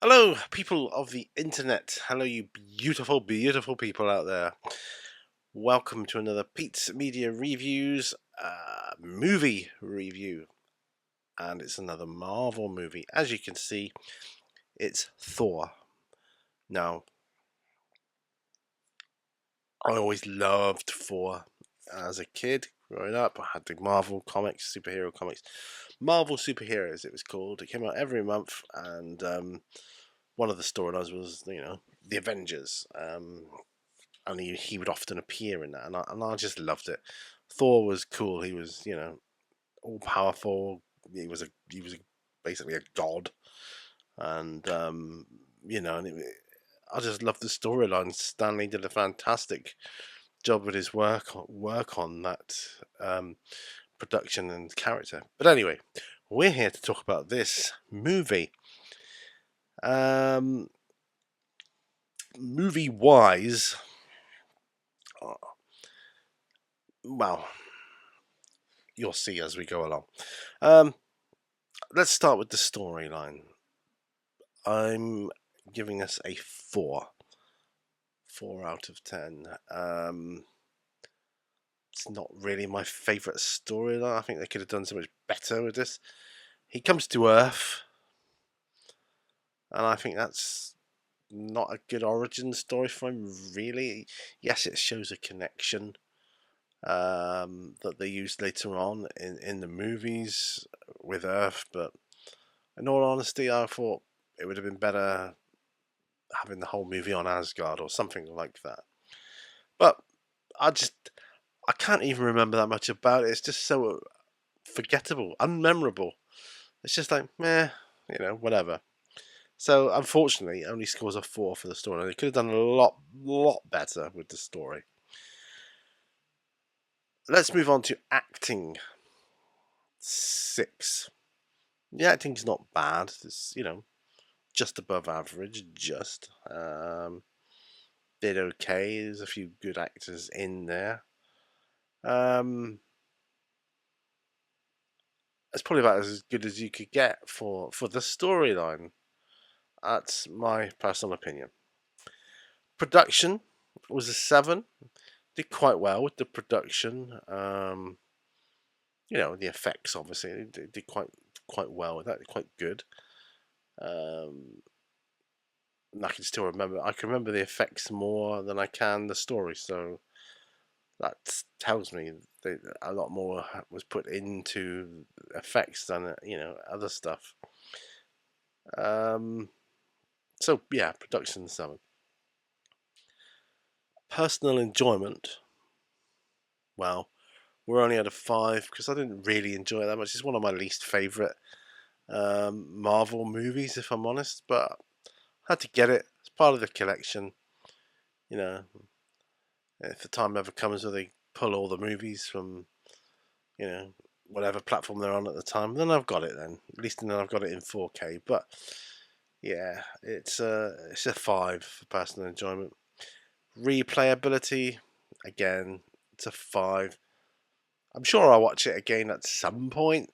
Hello, people of the internet. Hello, you beautiful, beautiful people out there. Welcome to another Pete's Media Reviews movie review. And it's another Marvel movie. As you can see, it's Thor. Now, I always loved Thor as a kid growing up. I had the Marvel comics, superhero comics. Marvel Superheroes, it was called. It came out every month, and one of the storylines was, the Avengers. And he would often appear in that, and I just loved it. Thor was cool. He was, all powerful. He was basically a god, and I just loved the storyline. Stanley did a fantastic job with his work on that production and character. But anyway, we're here to talk about this movie. Movie wise, well, you'll see as we go along. Let's start with the storyline. I'm giving us a 4 out of 10. It's not really my favourite storyline. I think they could have done so much better with this. He comes to Earth, and I think that's not a good origin story for him, really. Yes, it shows a connection that they used later on in the movies with Earth, but in all honesty, I thought it would have been better having the whole movie on Asgard or something like that. But I can't even remember that much about it. It's just so forgettable, unmemorable. It's just like, meh, whatever. So unfortunately, it only scores a 4 for the story. They could have done a lot better with the story. Let's move on to acting. 6. The acting's not bad. It's just above average. Did okay. There's a few good actors in there. It's probably about as good as you could get for the storyline. That's my personal opinion. Production was a 7. Did quite well with the production. The effects obviously did quite well with that. Quite good. And I can still remember. I can remember the effects more than I can the story. So that tells me that a lot more was put into effects than other stuff. So yeah, production 7. Personal enjoyment. Well, we're only at a 5 because I didn't really enjoy it that much. It's one of my least favourite Marvel movies, if I'm honest. But I had to get it. It's part of the collection. If the time ever comes where they pull all the movies from, whatever platform they're on at the time, then I've got it then. At least then I've got it in 4K. But yeah, it's a 5 for personal enjoyment. Replayability, again, it's a 5. I'm sure I'll watch it again at some point.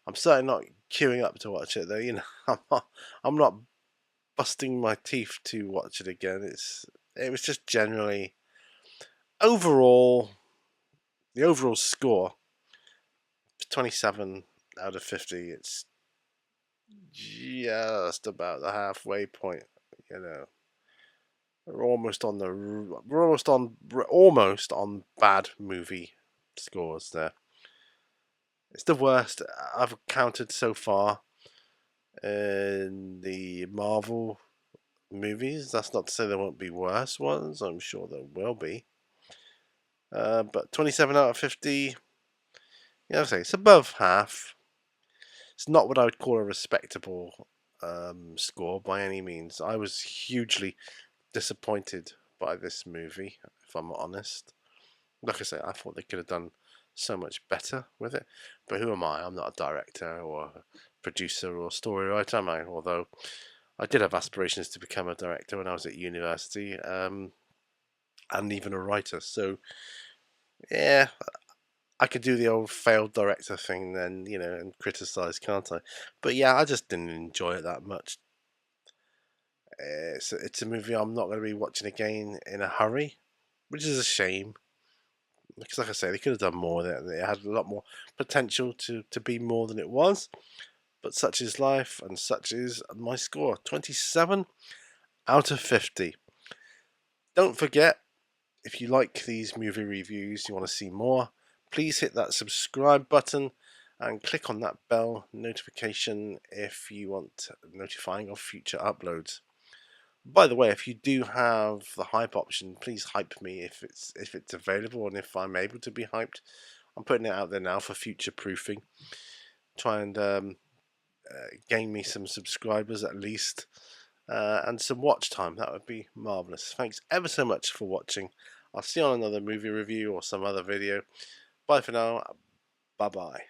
I'm certainly not queuing up to watch it though. I'm not busting my teeth to watch it again. It was just generally overall the overall score 27 out of 50. It's just about the halfway point. We're almost on bad movie scores there. It's the worst I've counted so far in the Marvel movies. That's not to say there won't be worse ones. I'm sure there will be. But 27 out of 50, I say it's above half. It's not what I would call a respectable score by any means. I was hugely disappointed by this movie, if I'm honest. Like I say, I thought they could have done so much better with it. But who am I? I'm not a director or a producer or story writer, am I? Although I did have aspirations to become a director when I was at university, and even a writer. So yeah, I could do the old failed director thing then, and criticise, can't I? But yeah, I just didn't enjoy it that much, It's a movie I'm not going to be watching again in a hurry, which is a shame. Because, like I say, they could have done more. They had a lot more potential to be more than it was. But such is life, and such is my score. 27 out of 50. Don't forget, if you like these movie reviews, you want to see more, please hit that subscribe button and click on that bell notification if you want notifying of future uploads. By the way, if you do have the hype option, please hype me if it's available and if I'm able to be hyped. I'm putting it out there now for future proofing. Try and gain me some subscribers at least, and some watch time. That would be marvellous. Thanks ever so much for watching. I'll see you on another movie review or some other video. Bye for now. Bye bye.